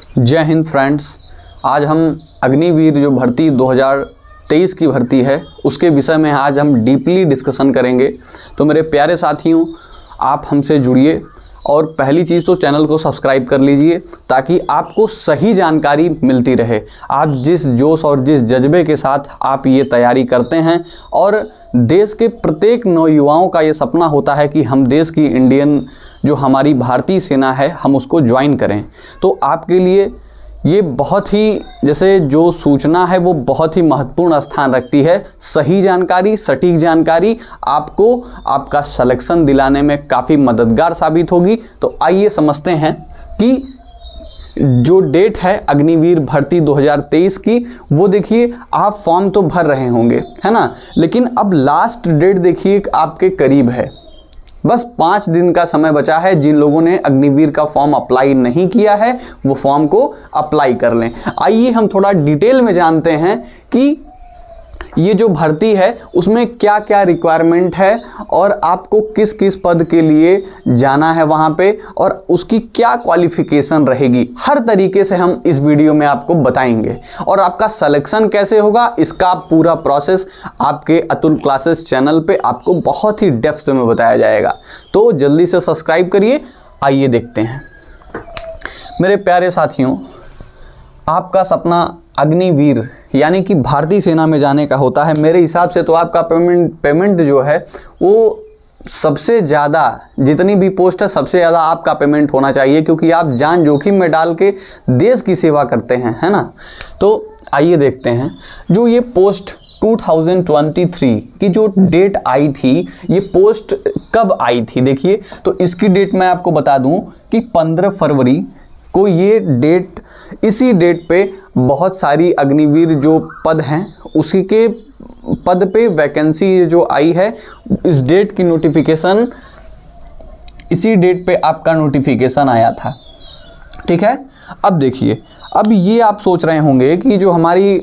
जय हिंद फ्रेंड्स। आज हम अग्निवीर जो भर्ती 2023 की भर्ती है उसके विषय में आज हम डीपली डिस्कशन करेंगे। तो मेरे प्यारे साथियों, आप हमसे जुड़िए और पहली चीज़ तो चैनल को सब्सक्राइब कर लीजिए ताकि आपको सही जानकारी मिलती रहे। आप जिस जोश और जिस जज्बे के साथ आप ये तैयारी करते हैं और देश के प्रत्येक नौयुवाओं का ये सपना होता है कि हम देश की इंडियन जो हमारी भारतीय सेना है हम उसको ज्वाइन करें, तो आपके लिए ये बहुत ही जैसे जो सूचना है वो बहुत ही महत्वपूर्ण स्थान रखती है। सही जानकारी, सटीक जानकारी आपको आपका सिलेक्शन दिलाने में काफ़ी मददगार साबित होगी। तो आइए समझते हैं कि जो डेट है अग्निवीर भर्ती 2023 की, वो देखिए आप फॉर्म तो भर रहे होंगे, है ना, लेकिन अब लास्ट डेट देखिए आपके करीब है। बस 5 दिन का समय बचा है। जिन लोगों ने अग्निवीर का फॉर्म अप्लाई नहीं किया है वो फॉर्म को अप्लाई कर लें। आइए हम थोड़ा डिटेल में जानते हैं कि ये जो भर्ती है उसमें क्या क्या रिक्वायरमेंट है और आपको किस किस पद के लिए जाना है वहाँ पे और उसकी क्या क्वालिफिकेशन रहेगी। हर तरीके से हम इस वीडियो में आपको बताएंगे और आपका सिलेक्शन कैसे होगा इसका पूरा प्रोसेस आपके अतुल क्लासेस चैनल पे आपको बहुत ही डेप्थ में बताया जाएगा। तो जल्दी से सब्सक्राइब करिए। आइए देखते हैं। मेरे प्यारे साथियों, आपका सपना अग्निवीर यानी कि भारतीय सेना में जाने का होता है। मेरे हिसाब से तो आपका पेमेंट जो है वो सबसे ज़्यादा, जितनी भी पोस्ट है सबसे ज़्यादा आपका पेमेंट होना चाहिए, क्योंकि आप जान जोखिम में डाल के देश की सेवा करते हैं, है ना। तो आइए देखते हैं जो ये पोस्ट 2023 की जो डेट आई थी, ये पोस्ट कब आई थी। देखिए तो इसकी डेट मैं आपको बता दूं कि 15 फरवरी को ये डेट, इसी डेट पे बहुत सारी अग्निवीर जो पद हैं उसी के पद पे वैकेंसी जो आई है, इस डेट की नोटिफिकेशन, इसी डेट पे आपका नोटिफिकेशन आया था, ठीक है। अब देखिए, अब ये आप सोच रहे होंगे कि जो हमारी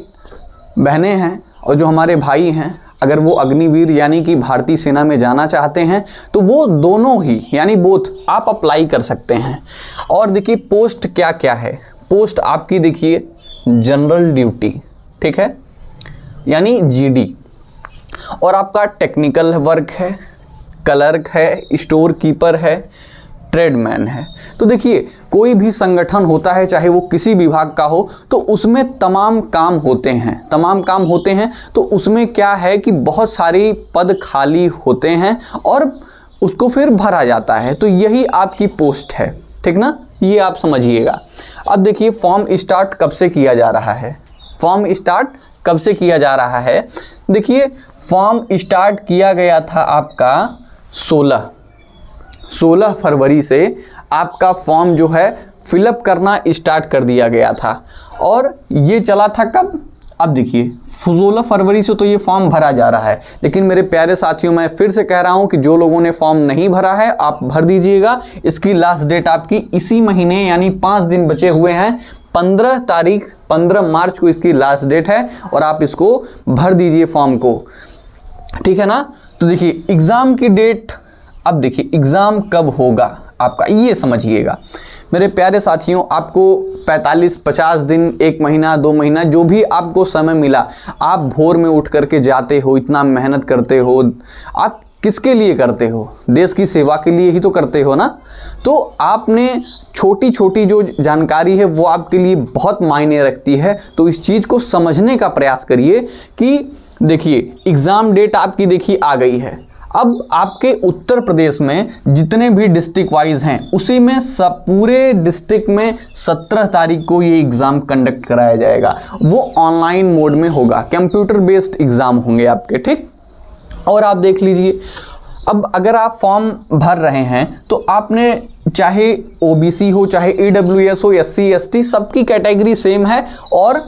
बहनें हैं और जो हमारे भाई हैं, अगर वो अग्निवीर यानी कि भारतीय सेना में जाना चाहते हैं तो वो दोनों ही यानी बोथ आप अप्लाई कर सकते हैं। और देखिए पोस्ट क्या क्या है। पोस्ट आपकी देखिए जनरल ड्यूटी, ठीक है, यानी जीडी, और आपका टेक्निकल वर्क है, क्लर्क है, स्टोर कीपर है, ट्रेडमैन है। तो देखिए कोई भी संगठन होता है चाहे वो किसी विभाग का हो तो उसमें तमाम काम होते हैं, तो उसमें क्या है कि बहुत सारी पद खाली होते हैं और उसको फिर भरा जाता है। तो यही आपकी पोस्ट है, ठीक ना, ये आप समझिएगा। अब देखिए फॉर्म स्टार्ट कब से किया जा रहा है। फॉर्म स्टार्ट कब से किया जा रहा है, देखिए फॉर्म स्टार्ट किया गया था आपका 16 फरवरी से आपका फॉर्म जो है फिलअप करना स्टार्ट कर दिया गया था। और ये चला था कब, अब देखिए 16 फरवरी से तो ये फॉर्म भरा जा रहा है। लेकिन मेरे प्यारे साथियों, मैं फिर से कह रहा हूं कि जो लोगों ने फॉर्म नहीं भरा है आप भर दीजिएगा। इसकी लास्ट डेट आपकी इसी महीने यानी 5 दिन बचे हुए हैं, 15 मार्च को इसकी लास्ट डेट है और आप इसको भर दीजिए फॉर्म को, ठीक है ना। तो देखिए एग्ज़ाम की डेट, अब देखिए एग्ज़ाम कब होगा आपका ये समझिएगा। मेरे प्यारे साथियों, आपको 45-50 दिन, 1 महीना, 2 महीना, जो भी आपको समय मिला, आप भोर में उठ करके जाते हो, इतना मेहनत करते हो, आप किसके लिए करते हो, देश की सेवा के लिए ही तो करते हो ना। तो आपने छोटी छोटी जो जानकारी है वो आपके लिए बहुत मायने रखती है। तो इस चीज़ को समझने का प्रयास करिए कि देखिए एग्ज़ाम डेट आपकी देखिए आ गई है। अब आपके उत्तर प्रदेश में जितने भी डिस्ट्रिक्ट वाइज हैं उसी में सब पूरे डिस्ट्रिक्ट में 17 तारीख को ये एग्ज़ाम कंडक्ट कराया जाएगा। वो ऑनलाइन मोड में होगा, कंप्यूटर बेस्ड एग्ज़ाम होंगे आपके, ठीक। और आप देख लीजिए, अब अगर आप फॉर्म भर रहे हैं तो आपने चाहे ओबीसी हो, चाहे ईडब्ल्यूएस हो, SC ST, सबकी कैटेगरी सेम है और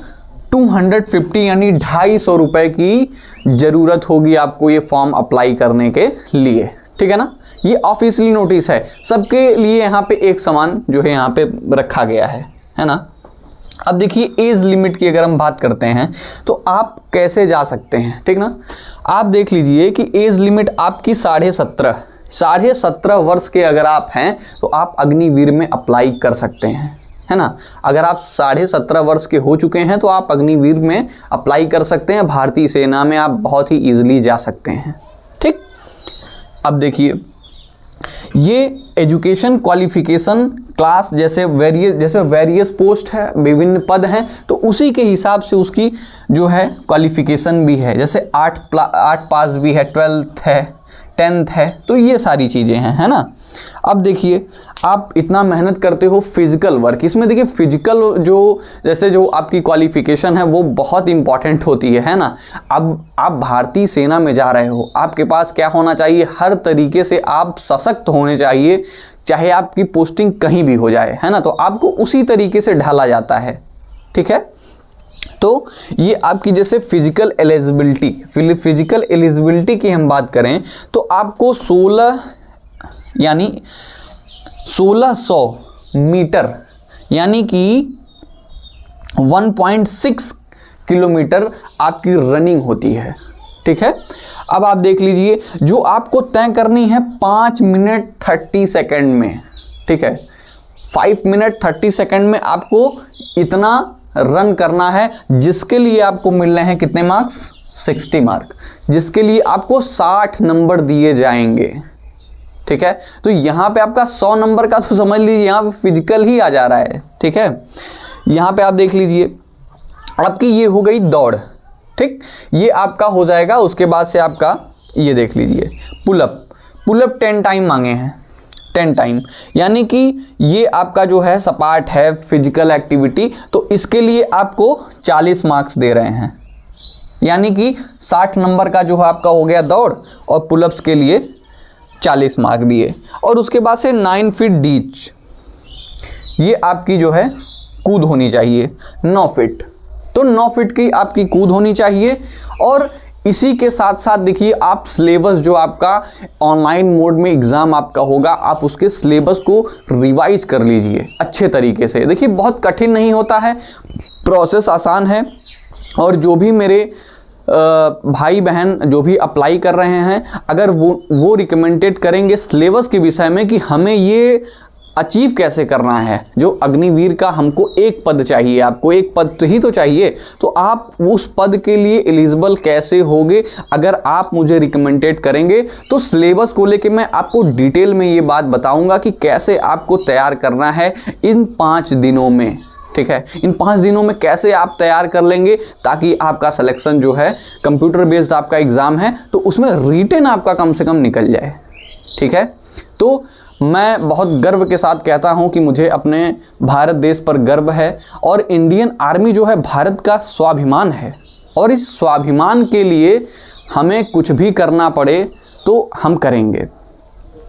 250 यानी 250 रुपये की ज़रूरत होगी आपको ये फॉर्म अप्लाई करने के लिए, ठीक है ना। ये ऑफिशियली नोटिस है, सबके लिए यहाँ पे एक समान जो है यहाँ पे रखा गया है ना। अब देखिए एज लिमिट की अगर हम बात करते हैं तो आप कैसे जा सकते हैं, ठीक ना। आप देख लीजिए कि एज लिमिट आपकी 17.5 वर्ष के अगर आप हैं तो आप अग्निवीर में अप्लाई कर सकते हैं, है ना। अगर आप 17.5 वर्ष के हो चुके हैं तो आप अग्निवीर में अप्लाई कर सकते हैं, भारतीय सेना में आप बहुत ही ईजिली जा सकते हैं। ठीक, अब देखिए ये एजुकेशन क्वालिफिकेशन क्लास जैसे वेरियस पोस्ट है, विभिन्न पद हैं, तो उसी के हिसाब से उसकी जो है क्वालिफिकेशन भी है। जैसे 8 पास भी है, 12th है, 10th है, तो ये सारी चीज़ें हैं, है ना। अब देखिए आप इतना मेहनत करते हो फिजिकल वर्क, इसमें देखिए फिजिकल जो आपकी क्वालिफिकेशन है वो बहुत इंपॉर्टेंट होती है ना। अब आप भारतीय सेना में जा रहे हो, आपके पास क्या होना चाहिए, हर तरीके से आप सशक्त होने चाहिए, चाहे आपकी पोस्टिंग कहीं भी हो जाए, है ना। तो आपको उसी तरीके से ढाला जाता है, ठीक है। तो ये आपकी जैसे फिजिकल एलिजिबिलिटी की हम बात करें तो आपको 1600 मीटर यानी कि 1.6 किलोमीटर आपकी रनिंग होती है, ठीक है। अब आप देख लीजिए जो आपको तय करनी है 5 मिनट 30 सेकंड में, ठीक है। 5 मिनट 30 सेकंड में आपको इतना रन करना है, जिसके लिए आपको मिल रहे हैं कितने मार्क्स, 60 मार्क, जिसके लिए आपको 60 नंबर दिए जाएंगे, ठीक है। तो यहाँ पे आपका 100 नंबर का तो समझ लीजिए यहाँ पे फिजिकल ही आ जा रहा है, ठीक है। यहाँ पे आप देख लीजिए आपकी ये हो गई दौड़, ठीक, ये आपका हो जाएगा। उसके बाद से आपका ये देख लीजिए पुलअप 10 टाइम मांगे हैं, 10 टाइम, यानी कि ये आपका जो है सपाट है फिजिकल एक्टिविटी, तो इसके लिए आपको 40 मार्क्स दे रहे हैं, यानी कि 60 नंबर का जो है आपका हो गया दौड़, और पुलअप्स के लिए 40 मार्क दिए। और उसके बाद से 9 फीट डीच, ये आपकी जो है कूद होनी चाहिए, 9 फीट, तो 9 फीट की आपकी कूद होनी चाहिए। और इसी के साथ साथ देखिए आप सिलेबस जो आपका ऑनलाइन मोड में एग्ज़ाम आपका होगा, आप उसके सिलेबस को रिवाइज कर लीजिए अच्छे तरीके से। देखिए बहुत कठिन नहीं होता है, प्रोसेस आसान है। और जो भी मेरे भाई बहन जो भी अप्लाई कर रहे हैं, अगर वो रिकमेंडेड करेंगे सिलेबस के विषय में कि हमें ये अचीव कैसे करना है, जो अग्निवीर का हमको एक पद चाहिए, आपको एक पद ही तो चाहिए, तो आप उस पद के लिए एलिजिबल कैसे होगे, अगर आप मुझे रिकमेंडेड करेंगे तो सिलेबस को लेके मैं आपको डिटेल में ये बात बताऊंगा कि कैसे आपको तैयार करना है इन 5 दिनों में, ठीक है। इन 5 दिनों में कैसे आप तैयार कर लेंगे ताकि आपका सिलेक्शन जो है, कंप्यूटर बेस्ड आपका एग्ज़ाम है, तो उसमें रिटन आपका कम से कम निकल जाए, ठीक है। तो मैं बहुत गर्व के साथ कहता हूं कि मुझे अपने भारत देश पर गर्व है, और इंडियन आर्मी जो है भारत का स्वाभिमान है, और इस स्वाभिमान के लिए हमें कुछ भी करना पड़े तो हम करेंगे,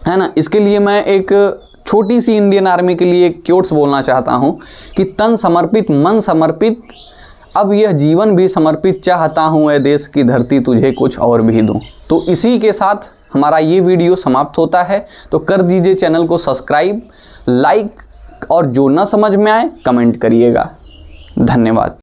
है ना। इसके लिए मैं एक छोटी सी इंडियन आर्मी के लिए एक क्योट्स बोलना चाहता हूं कि तन समर्पित मन समर्पित, अब यह जीवन भी समर्पित, चाहता हूं ए देश की धरती तुझे कुछ और भी दूं। तो इसी के साथ हमारा ये वीडियो समाप्त होता है, तो कर दीजिए चैनल को सब्सक्राइब, लाइक, और जो ना समझ में आए कमेंट करिएगा। धन्यवाद।